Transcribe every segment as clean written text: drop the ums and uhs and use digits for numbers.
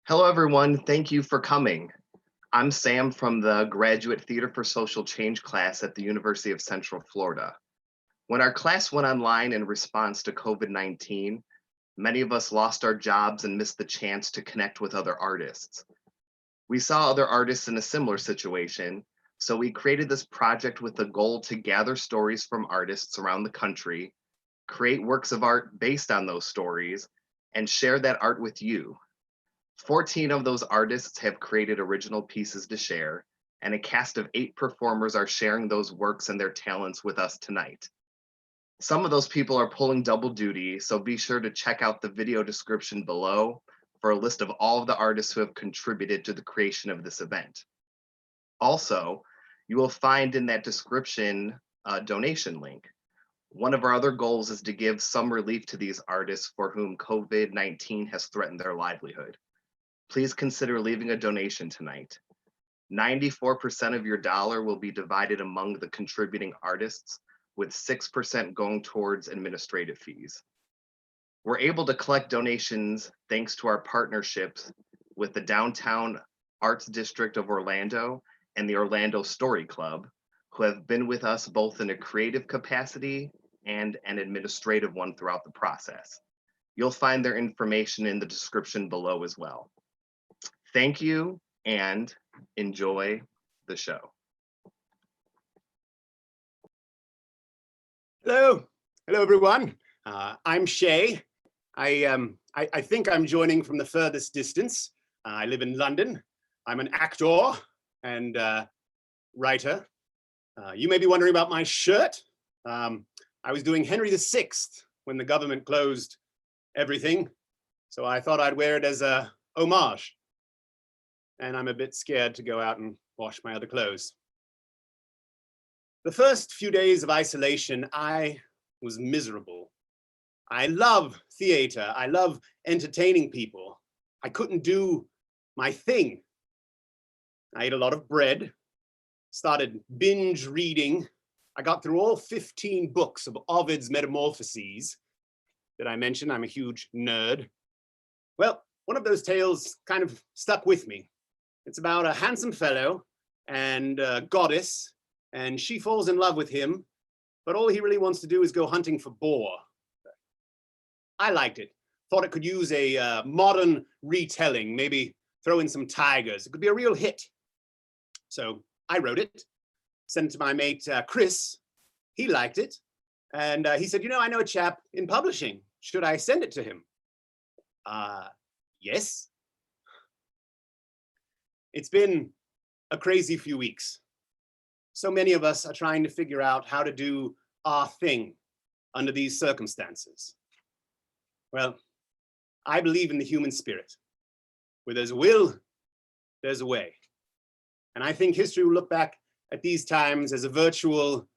Hello, everyone. Thank you for coming. I'm Sam from the Graduate Theater for Social Change class at the University of Central Florida. When our class went online in response to COVID-19, many of us lost our jobs and missed the chance to connect with other artists. We saw other artists in a similar situation, so we created this project with the goal to gather stories from artists around the country, create works of art based on those stories, and share that art with you. 14 of those artists have created original pieces to share, and a cast of 8 performers are sharing those works and their talents with us tonight. Some of those people are pulling double duty, so be sure to check out the video description below for a list of all of the artists who have contributed to the creation of this event. Also, you will find in that description a donation link. One of our other goals is to give some relief to these artists for whom COVID-19 has threatened their livelihood. Please consider leaving a donation tonight. 94% of your dollar will be divided among the contributing artists, with 6% going towards administrative fees. We're able to collect donations thanks to our partnerships with the Downtown Arts District of Orlando and the Orlando Story Club, who have been with us both in a creative capacity and an administrative one throughout the process. You'll find their information in the description below as well. Thank you and enjoy the show. Hello everyone. I'm Shay. I think I'm joining from the furthest distance. I live in London. I'm an actor and writer. You may be wondering about my shirt. I was doing Henry VI when the government closed everything, so I thought I'd wear it as a homage. And I'm a bit scared to go out and wash my other clothes. The first few days of isolation, I was miserable. I love theater. I love entertaining people. I couldn't do my thing. I ate a lot of bread, started binge reading. I got through all 15 books of Ovid's Metamorphoses. Did I mention I'm a huge nerd? Well, one of those tales kind of stuck with me. It's about a handsome fellow and a goddess, and she falls in love with him, but all he really wants to do is go hunting for boar. I liked it. Thought it could use a modern retelling, maybe throw in some tigers. It could be a real hit. So I wrote it, sent it to my mate, Chris. He liked it. And he said, you know, I know a chap in publishing. Should I send it to him? Yes. It's been a crazy few weeks. So many of us are trying to figure out how to do our thing under these circumstances. Well, I believe in the human spirit. Where there's a will, there's a way. And I think history will look back at these times as a virtual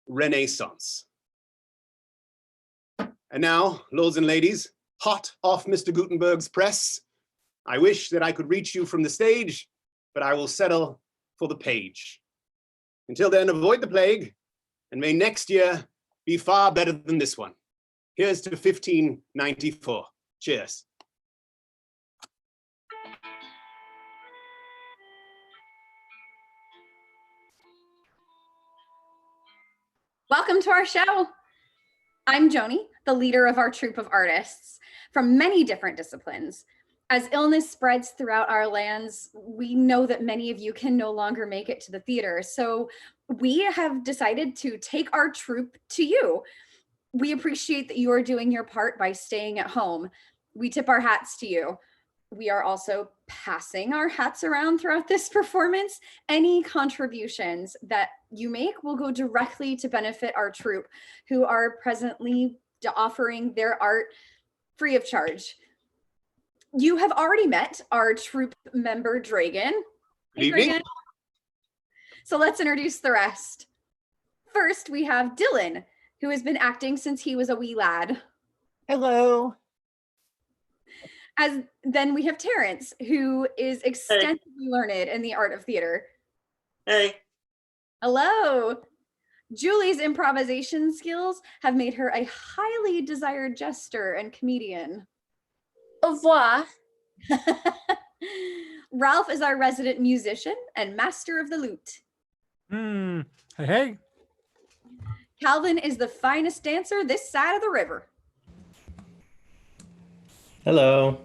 renaissance. And now, lords and ladies, hot off Mr. Gutenberg's press, I wish that I could reach you from the stage, but I will settle for the page. Until then, avoid the plague, and may next year be far better than this one. Here's to 1594. Cheers. Welcome to our show. I'm Joni, the leader of our troupe of artists from many different disciplines. As illness spreads throughout our lands, we know that many of you can no longer make it to the theater. So we have decided to take our troupe to you. We appreciate that you are doing your part by staying at home. We tip our hats to you. We are also passing our hats around throughout this performance. Any contributions that you make will go directly to benefit our troupe, who are presently offering their art free of charge. You have already met our troupe member, Dreagn. Hey, Dreagn. So let's introduce the rest. First, we have Dylan, who has been acting since he was a wee lad. Hello. Then we have Terence, who is extensively learned in the art of theater. Hey. Hello. Julie's improvisation skills have made her a highly desired jester and comedian. Au revoir. Ralph is our resident musician and master of the lute. Hey, hey. Calvin is the finest dancer this side of the river. Hello.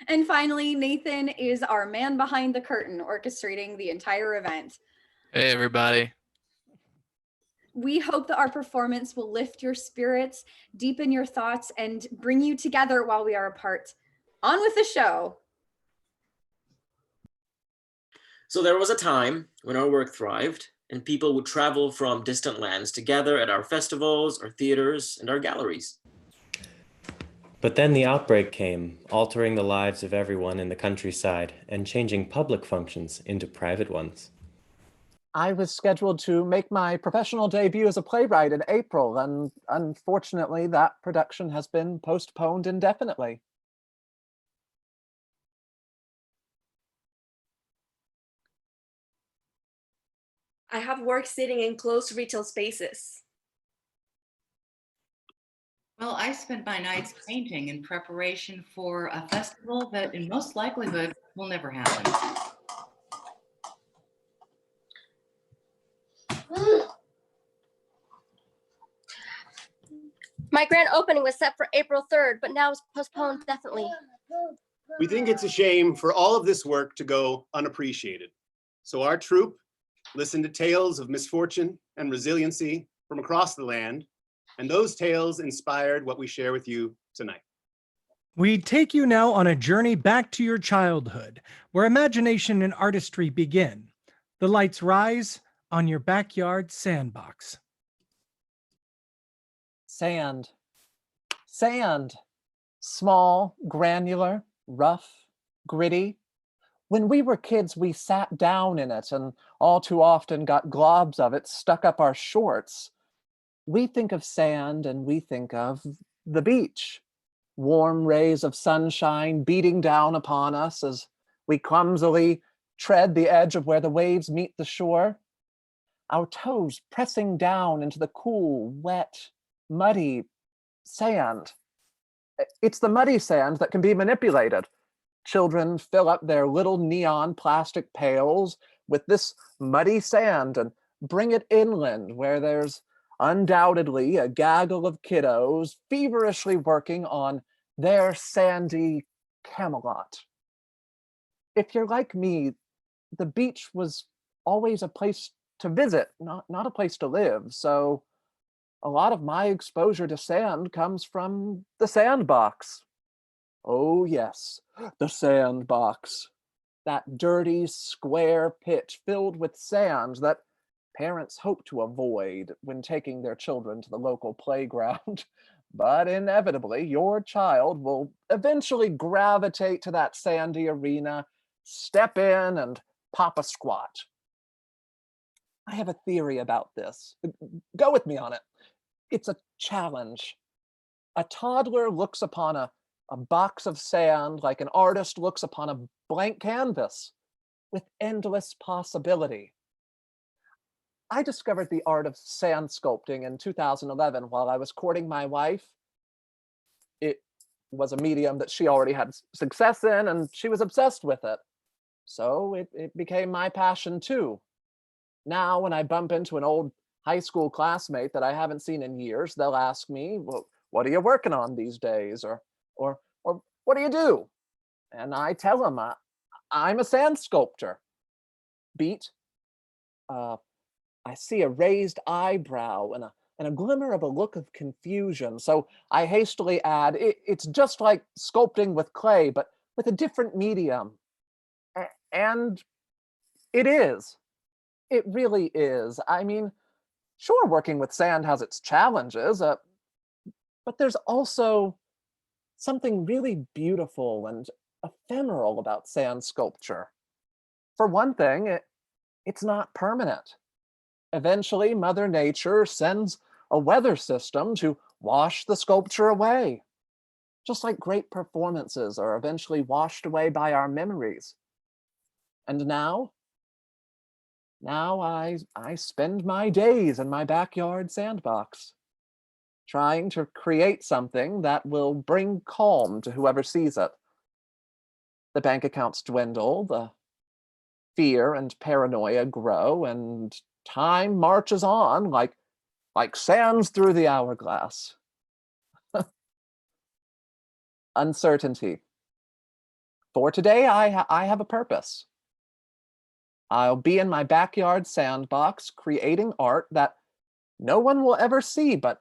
And finally, Nathan is our man behind the curtain, orchestrating the entire event. Hey, everybody. We hope that our performance will lift your spirits, deepen your thoughts, and bring you together while we are apart. On with the show. So there was a time when our work thrived and people would travel from distant lands to gather at our festivals, our theaters, and our galleries. But then the outbreak came, altering the lives of everyone in the countryside and changing public functions into private ones. I was scheduled to make my professional debut as a playwright in April, and unfortunately that production has been postponed indefinitely. I have work sitting in closed retail spaces. Well, I spent my nights painting in preparation for a festival that in most likelihood will never happen. My grand opening was set for April 3rd, but now it's postponed indefinitely. We think it's a shame for all of this work to go unappreciated. So our troupe listened to tales of misfortune and resiliency from across the land, and those tales inspired what we share with you tonight. We take you now on a journey back to your childhood, where imagination and artistry begin. The lights rise on your backyard sandbox. Sand. Sand. Small, granular, rough, gritty. When we were kids, we sat down in it and all too often got globs of it stuck up our shorts. We think of sand and we think of the beach. Warm rays of sunshine beating down upon us as we clumsily tread the edge of where the waves meet the shore. Our toes pressing down into the cool, wet, muddy sand. It's the muddy sand that can be manipulated. Children fill up their little neon plastic pails with this muddy sand and bring it inland where there's undoubtedly a gaggle of kiddos feverishly working on their sandy Camelot. If you're like me, the beach was always a place to visit, not a place to live. So a lot of my exposure to sand comes from the sandbox. Oh yes, the sandbox. That dirty square pit filled with sand that parents hope to avoid when taking their children to the local playground. But inevitably, your child will eventually gravitate to that sandy arena, step in and pop a squat. I have a theory about this. Go with me on it. It's a challenge. A toddler looks upon a box of sand like an artist looks upon a blank canvas with endless possibility. I discovered the art of sand sculpting in 2011 while I was courting my wife. It was a medium that she already had success in and she was obsessed with it. So it became my passion too. Now when I bump into an old high school classmate that I haven't seen in years, they'll ask me, well, what are you working on these days? Or what do you do? And I tell them, I'm a sand sculptor. Beat, I see a raised eyebrow and a glimmer of a look of confusion. So I hastily add, it's just like sculpting with clay, but with a different medium. And it is. It really is. I mean, sure, working with sand has its challenges, but there's also something really beautiful and ephemeral about sand sculpture. For one thing, it's not permanent. Eventually, Mother Nature sends a weather system to wash the sculpture away, just like great performances are eventually washed away by our memories. And now I spend my days in my backyard sandbox, trying to create something that will bring calm to whoever sees it. The bank accounts dwindle, the fear and paranoia grow, and time marches on like sands through the hourglass. Uncertainty. For today, I have a purpose. I'll be in my backyard sandbox creating art that no one will ever see, but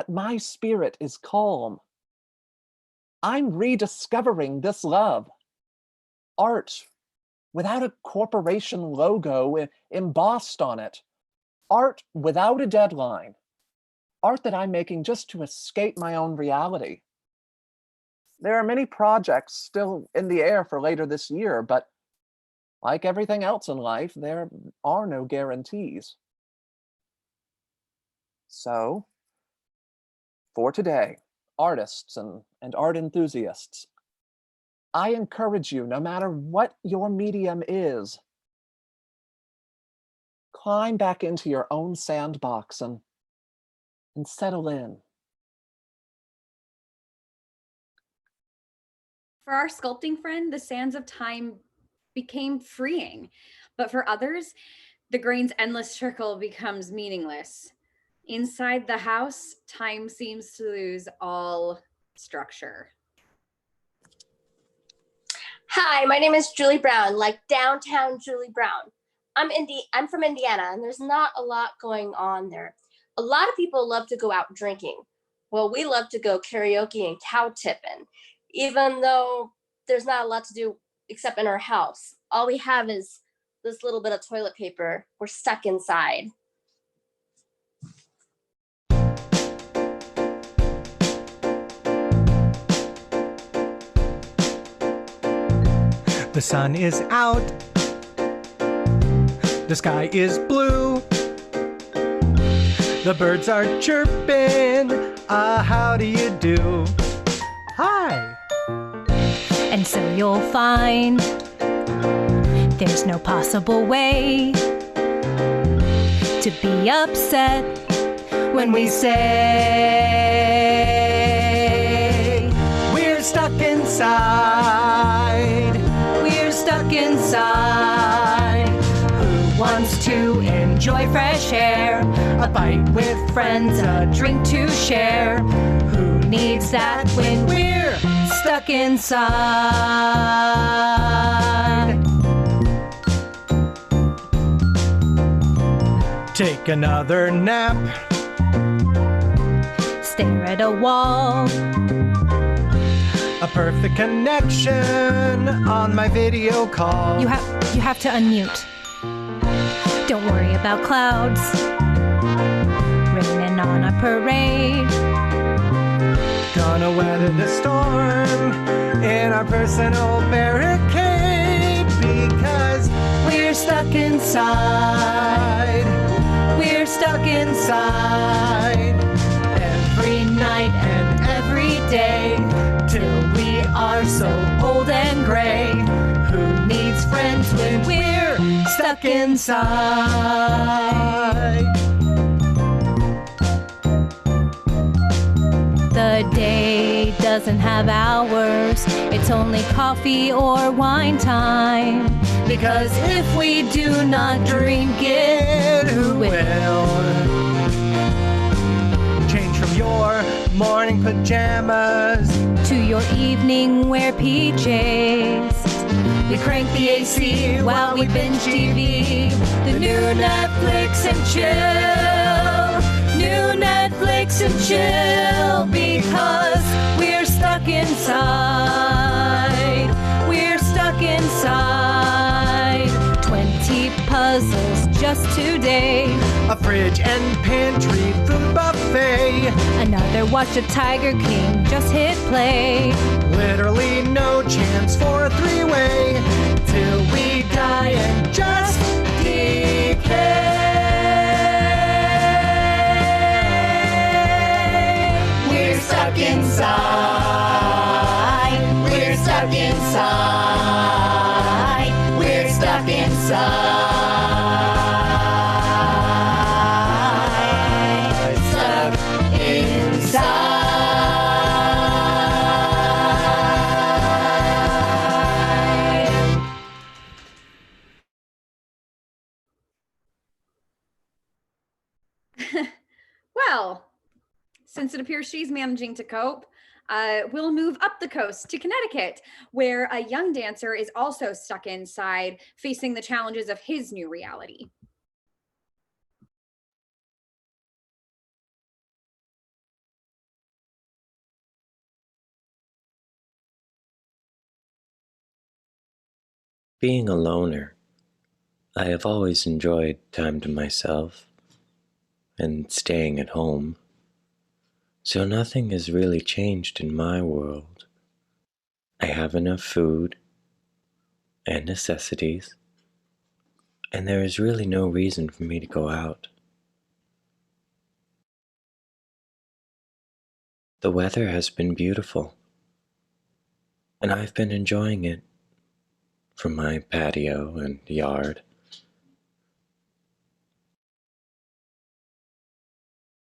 my spirit is calm. I'm rediscovering this love. Art without a corporation logo embossed on it. Art without a deadline. Art that I'm making just to escape my own reality. There are many projects still in the air for later this year, but like everything else in life, there are no guarantees. So, for today, artists and art enthusiasts, I encourage you, no matter what your medium is, climb back into your own sandbox and settle in. For our sculpting friend, the sands of time became freeing, but for others, the grain's endless trickle becomes meaningless. Inside the house, time seems to lose all structure. Hi, my name is Julie Brown, like downtown Julie Brown. I'm from Indiana, and there's not a lot going on there. A lot of people love to go out drinking. Well, we love to go karaoke and cow tipping, even though there's not a lot to do except in our house. All we have is this little bit of toilet paper. We're stuck inside. The sun is out. The sky is blue. The birds are chirping. How do you do? Hi. And so you'll find there's no possible way to be upset when we say we're stuck inside. We're stuck inside. Who wants to enjoy fresh air? A bite with friends, a drink to share. Who needs that when we're stuck inside? Take another nap. Stare at a wall. A perfect connection on my video call. You have to unmute. Don't worry about clouds raining on a parade. Gonna weather the storm in our personal barricade because we're stuck inside. We're stuck inside every night and every day till we are so old and gray. Who needs friends when we're stuck inside? The day doesn't have hours, it's only coffee or wine time. Because if we do not drink it, who will? Change from your morning pajamas to your evening wear PJs. We crank the AC while we binge TV. The new Netflix and chill. New Netflix and chill. Because we're stuck inside. We're stuck inside. 20 puzzles just today. A fridge and pantry food buffet. Another watch of Tiger King just hit play. Literally no chance for a three-way till we die and just decay. We're stuck inside. We're stuck inside. We're stuck inside. Stuck inside. Well, since it appears she's managing to cope, we'll move up the coast to Connecticut, where a young dancer is also stuck inside, facing the challenges of his new reality. Being a loner, I have always enjoyed time to myself and staying at home, so nothing has really changed in my world. I have enough food and necessities, and there is really no reason for me to go out. The weather has been beautiful, and I've been enjoying it from my patio and yard.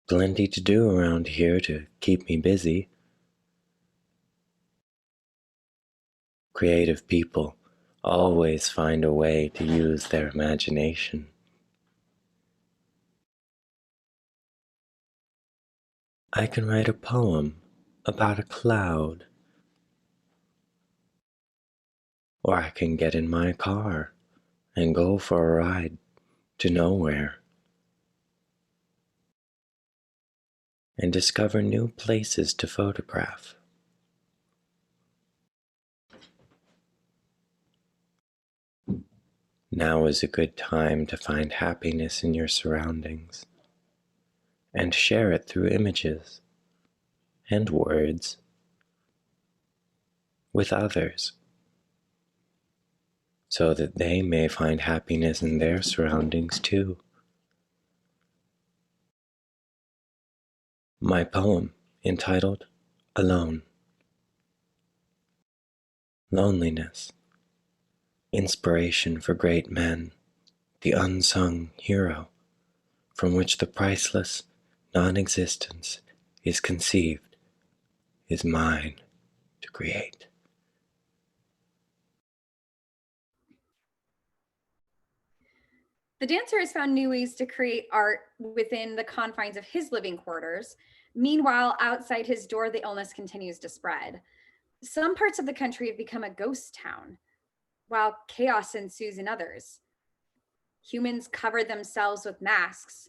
Plenty to do around here to keep me busy. Creative people always find a way to use their imagination. I can write a poem about a cloud, or I can get in my car and go for a ride to nowhere and discover new places to photograph. Now is a good time to find happiness in your surroundings and share it through images and words with others, so that they may find happiness in their surroundings too. My poem, entitled Alone. Loneliness, inspiration for great men, the unsung hero from which the priceless non-existence is conceived, is mine to create. The dancer has found new ways to create art within the confines of his living quarters. Meanwhile, outside his door, the illness continues to spread. Some parts of the country have become a ghost town, while chaos ensues in others. Humans cover themselves with masks,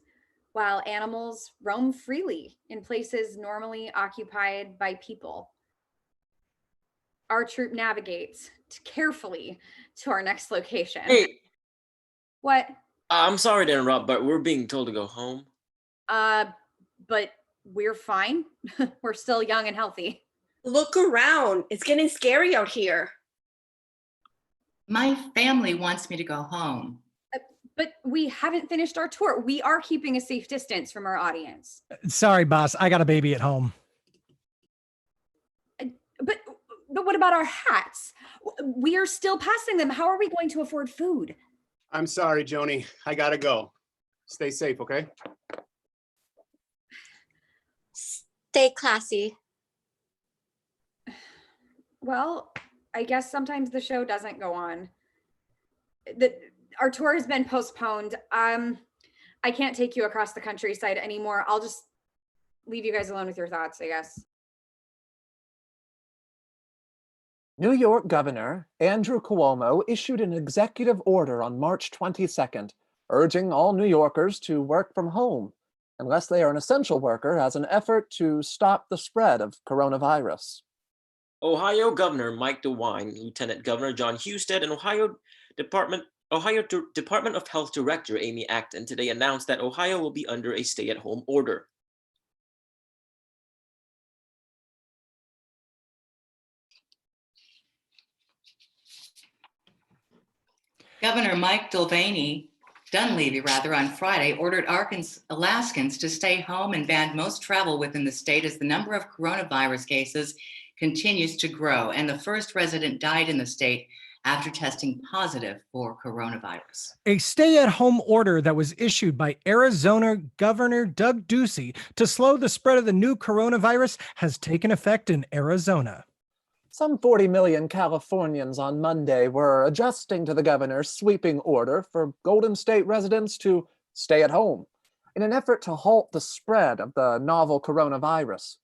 while animals roam freely in places normally occupied by people. Our troupe navigates carefully to our next location. Hey, What? I'm sorry to interrupt, but we're being told to go home. But we're fine. We're still young and healthy. Look around. It's getting scary out here. My family wants me to go home. But we haven't finished our tour. We are keeping a safe distance from our audience. Sorry, boss. I got a baby at home. But what about our hats? We are still passing them. How are we going to afford food? I'm sorry, Joni. I gotta go. Stay safe, okay? Stay classy. Well, I guess sometimes the show doesn't go on. Our tour has been postponed. I can't take you across the countryside anymore. I'll just leave you guys alone with your thoughts, I guess. New York Governor Andrew Cuomo issued an executive order on March 22nd, urging all New Yorkers to work from home, unless they are an essential worker, as an effort to stop the spread of coronavirus. Ohio Governor Mike DeWine, Lieutenant Governor John Husted, and Ohio Department of Health Director Amy Acton today announced that Ohio will be under a stay-at-home order. Governor Mike Dunleavy on Friday ordered Alaskans to stay home and banned most travel within the state as the number of coronavirus cases continues to grow, and the first resident died in the state after testing positive for coronavirus. A stay-at-home order that was issued by Arizona Governor Doug Ducey to slow the spread of the new coronavirus has taken effect in Arizona. Some 40 million Californians on Monday were adjusting to the governor's sweeping order for Golden State residents to stay at home in an effort to halt the spread of the novel coronavirus.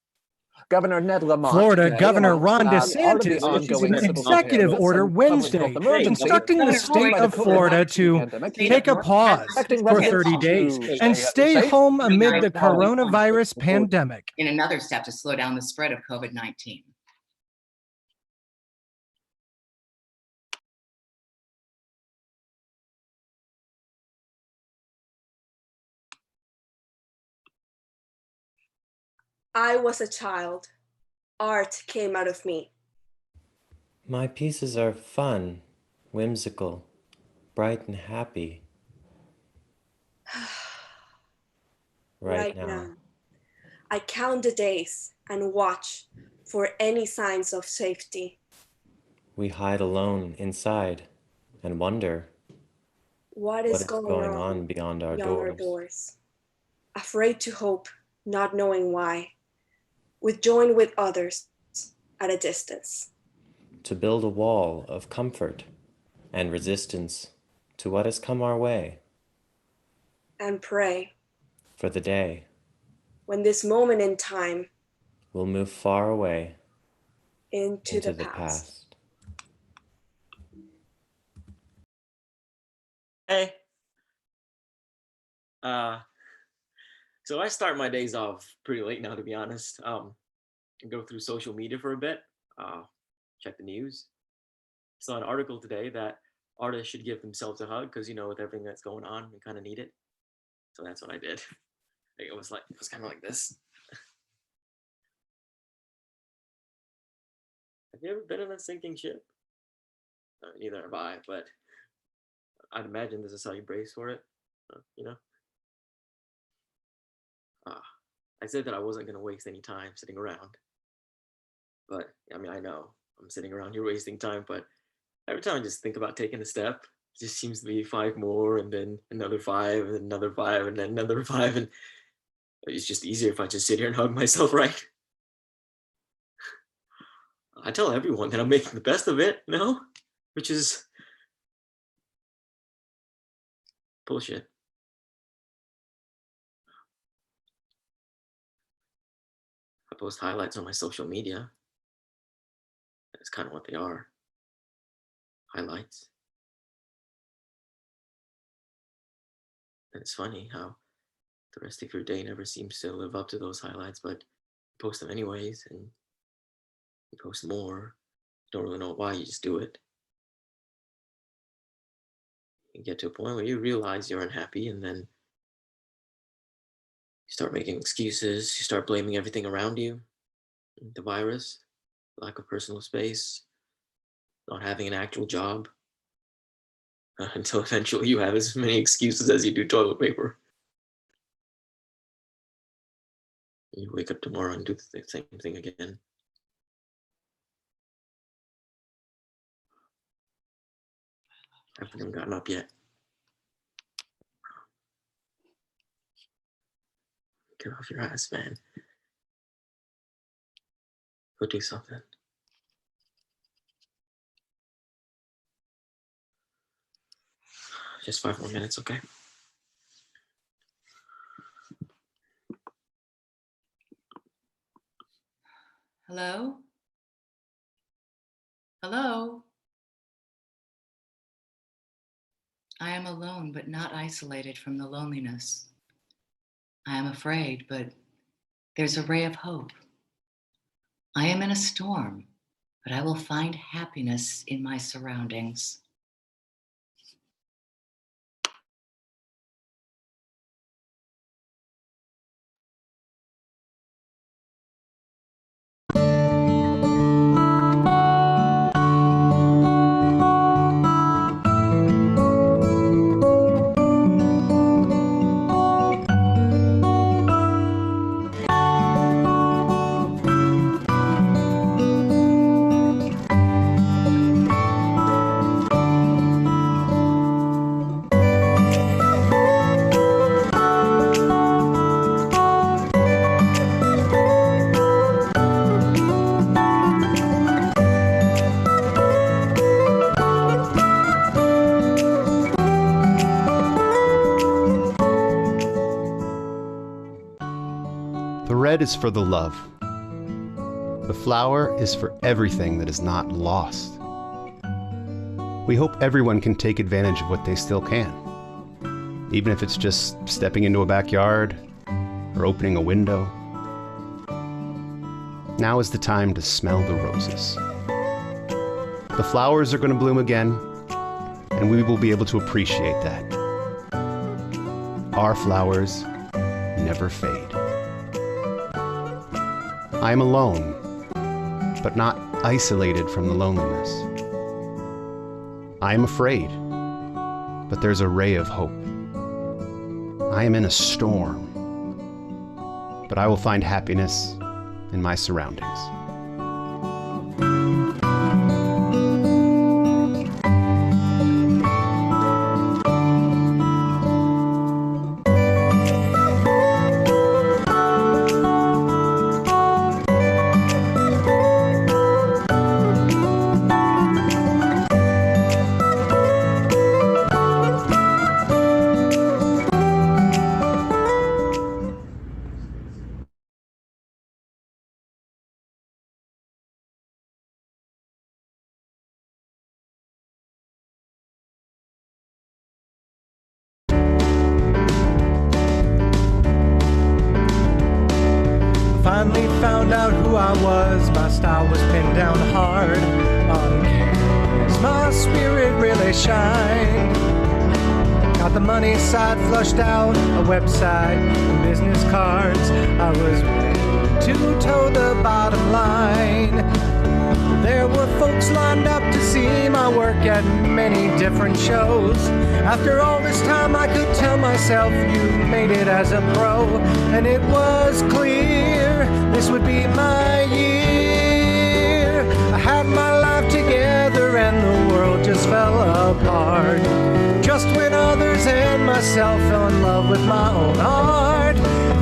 Governor Ned Lamont Florida today Governor announced Ron that part of the DeSantis issues ongoing an civil executive service order and public Wednesday health emergency instructing the caused state by of the Florida COVID-19 to pandemic, take a pause expecting for residents 30 days to and stay safe home amid the United coronavirus pandemic. in another step to slow down the spread of COVID-19. I was a child. Art came out of me. My pieces are fun, whimsical, bright and happy. Right now. I count the days and watch for any signs of safety. We hide alone inside and wonder What is going on beyond our doors. Afraid to hope, not knowing why. We join with others at a distance. To build a wall of comfort and resistance to what has come our way. And pray. For the day. When this moment in time will move far away into the past. Hey. So I start my days off pretty late now, to be honest. I go through social media for a bit, check the news. Saw an article today that artists should give themselves a hug because, you know, with everything that's going on, we kind of need it. So that's what I did. It was kind of like this. Have you ever been in a sinking ship? Neither have I, but I'd imagine this is how you brace for it, you know? I said that I wasn't going to waste any time sitting around. But, I mean, I know I'm sitting around here wasting time, but every time I just think about taking a step, it just seems to be 5 more, and then another 5, and another 5, and then another 5, and it's just easier if I just sit here and hug myself, right? I tell everyone that I'm making the best of it, you know? Which is bullshit. I post highlights on my social media. That's kind of what they are. Highlights. And it's funny how the rest of your day never seems to live up to those highlights, but you post them anyways, and you post more. You don't really know why, you just do it. You get to a point where you realize you're unhappy, and then you start making excuses. You start blaming everything around you. The virus, lack of personal space, not having an actual job. Until eventually you have as many excuses as you do toilet paper. You wake up tomorrow and do the same thing again. I haven't even gotten up yet. Get off your ass, man. Go do something. Just 5 more minutes, okay? Hello? Hello? I am alone, but not isolated from the loneliness. I am afraid, but there's a ray of hope. I am in a storm, but I will find happiness in my surroundings. The red is for the love. The flower is for everything that is not lost. We hope everyone can take advantage of what they still can, even if it's just stepping into a backyard or opening a window. Now is the time to smell the roses. The flowers are going to bloom again, and we will be able to appreciate that. Our flowers never fade. I am alone, but not isolated from the loneliness. I am afraid, but there's a ray of hope. I am in a storm, but I will find happiness in my surroundings. Finally found out who I was. My style was pinned down hard on canvas. My spirit really shined. Got the money side flushed out, a website, and business cards. I was ready to toe the bottom line. There were folks lined up to see my work at many different shows. After all this time, I could tell myself you made it as a pro, and it was clear this would be my year. I had my life together and the world just fell apart. Just when others and myself fell in love with my own art.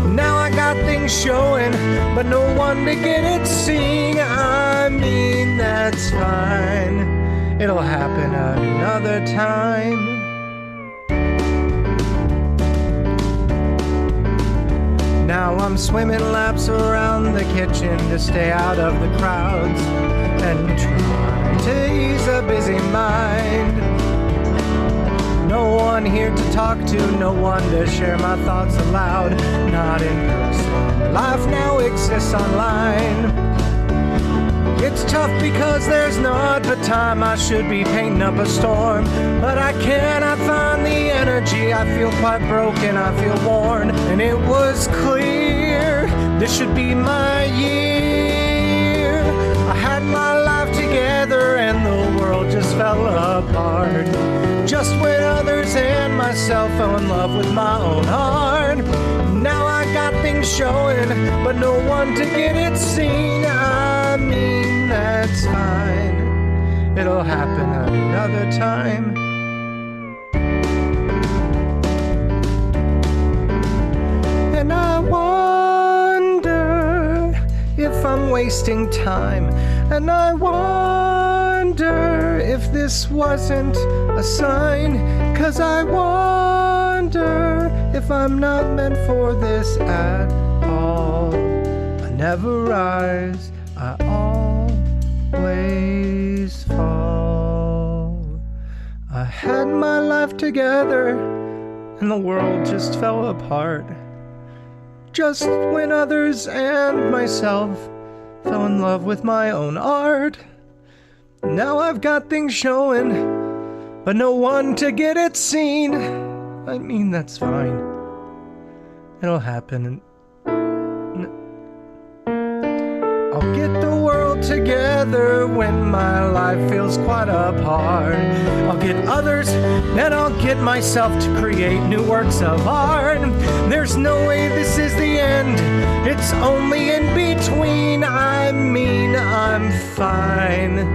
Now I got things showing, but no one to get it seen. I mean, that's fine. It'll happen another time. Now I'm swimming laps around the kitchen to stay out of the crowds and try to ease a busy mind. No one here to talk to, no one to share my thoughts aloud. Not in person, life now exists online. It's tough because there's not the time. I should be painting up a storm, but I cannot find the energy. I feel quite broken, I feel worn, and it was clear this should be my year. I had my life together and the world just fell apart. Just when others and myself fell in love with my own art. Now I got things showing, but no one to get it seen. I mean, that's fine. It'll happen another time. And I wonder if I'm wasting time. And I wonder if this wasn't a sign. 'Cause I wonder if I'm not meant for this at all. I never rise, I always fall. I had my life together and the world just fell apart. Just when others and myself fell in love with my own art. Now I've got things showing, but no one to get it seen. I mean, that's fine. It'll happen. I'll get the world together when my life feels quite apart. I'll get others, then I'll get myself to create new works of art. There's no way this is the end. It's only in between. I mean, I'm fine.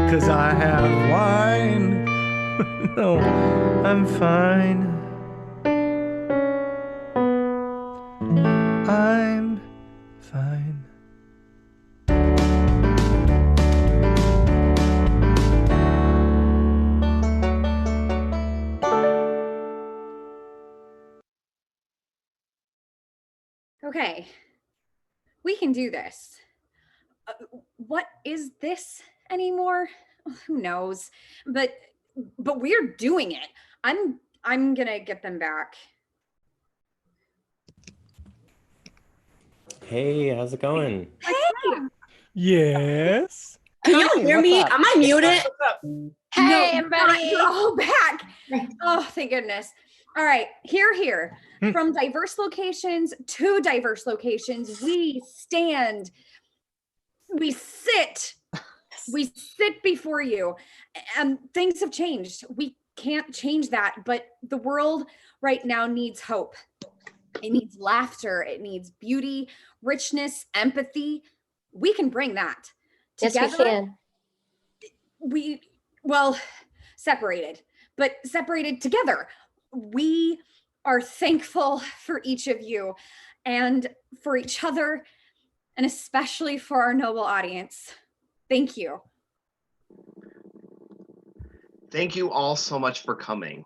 'Cause I have wine. No, I'm fine. I'm fine. Okay, We can do this. What is this anymore? Who knows? But we're doing it. I'm gonna get them back. Hey, how's it going? Hey! Yes. Can you hear me? what's up? Am I muted? Hey, No, everybody. you're all back. Oh, thank goodness. All right, here. From diverse locations to diverse locations, we stand, we sit before you. And things have changed. We can't change that, but the world right now needs hope. It needs laughter. It needs beauty, richness, empathy. We can bring that. Yes, we can. Separated together. We are thankful for each of you and for each other, and especially for our noble audience. Thank you. Thank you all so much for coming.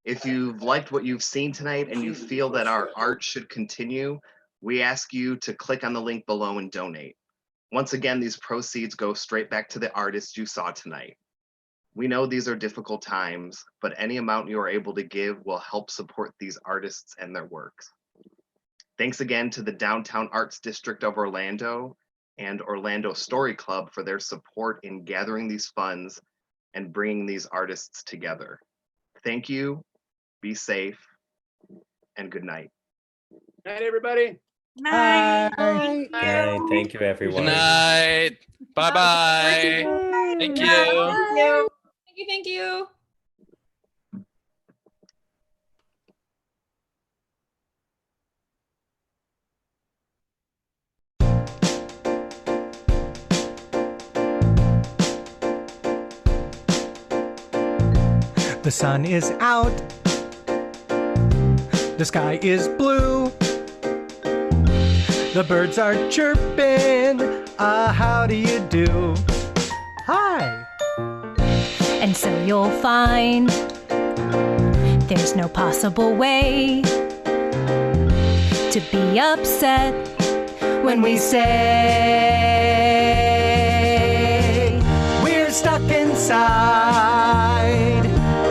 If you've liked what you've seen tonight and you feel that our art should continue, we ask you to click on the link below and donate. Once again, these proceeds go straight back to the artists you saw tonight. We know these are difficult times, but any amount you are able to give will help support these artists and their works. Thanks again to the Downtown Arts District of Orlando and Orlando Story Club for their support in gathering these funds and bringing these artists together. Thank you, be safe, and good night. Night, everybody. Bye. Good night. Thank you, everyone. Good night. Bye-bye. Thank you. Thank you. The sun is out. The sky is blue. The birds are chirping. How do you do? Hi. And so you'll find there's no possible way to be upset when we say We're stuck inside.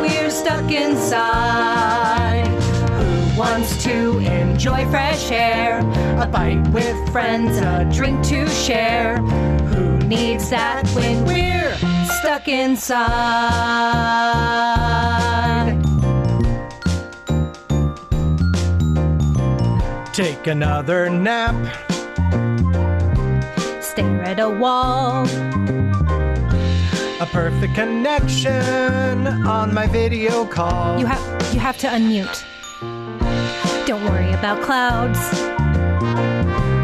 we're stuck inside. Who wants to enjoy fresh air? A bite with Friends, a drink to share. Who needs that when we're stuck inside? Take another nap. Stare at a wall. A perfect connection on my video call. You have to unmute. Don't worry about clouds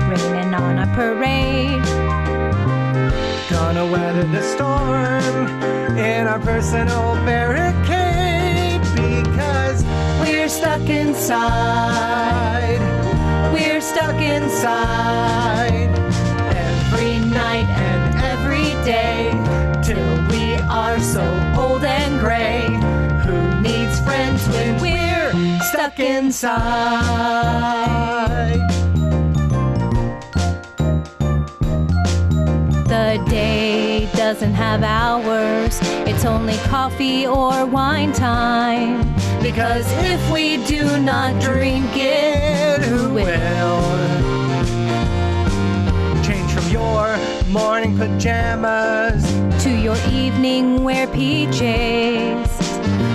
raining on a parade. Gonna weather the storm in our personal barricade because We're stuck inside. We're stuck inside. Every night and every day till we are so old and gray. Who needs friends when we're stuck inside? The day doesn't have hours. It's only coffee or wine time. Because if we do not drink it, who will? change from your morning pajamas To your evening wear PJs.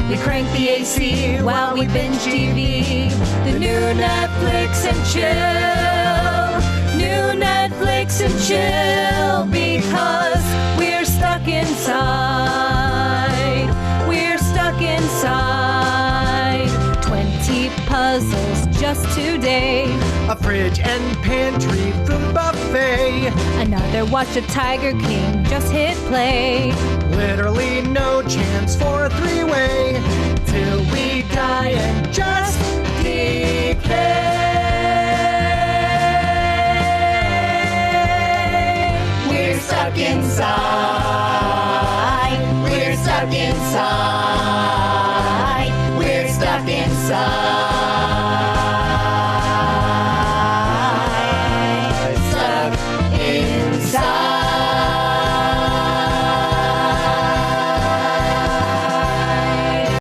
We crank the AC while we binge TV. The new Netflix and chill. New Netflix and chill. Because we're stuck inside. We're stuck inside. 20 puzzles just today. a fridge and pantry food buffet. Another watch of Tiger King just hit play. Literally no chance for a three-way till we die and just decay. We're stuck inside.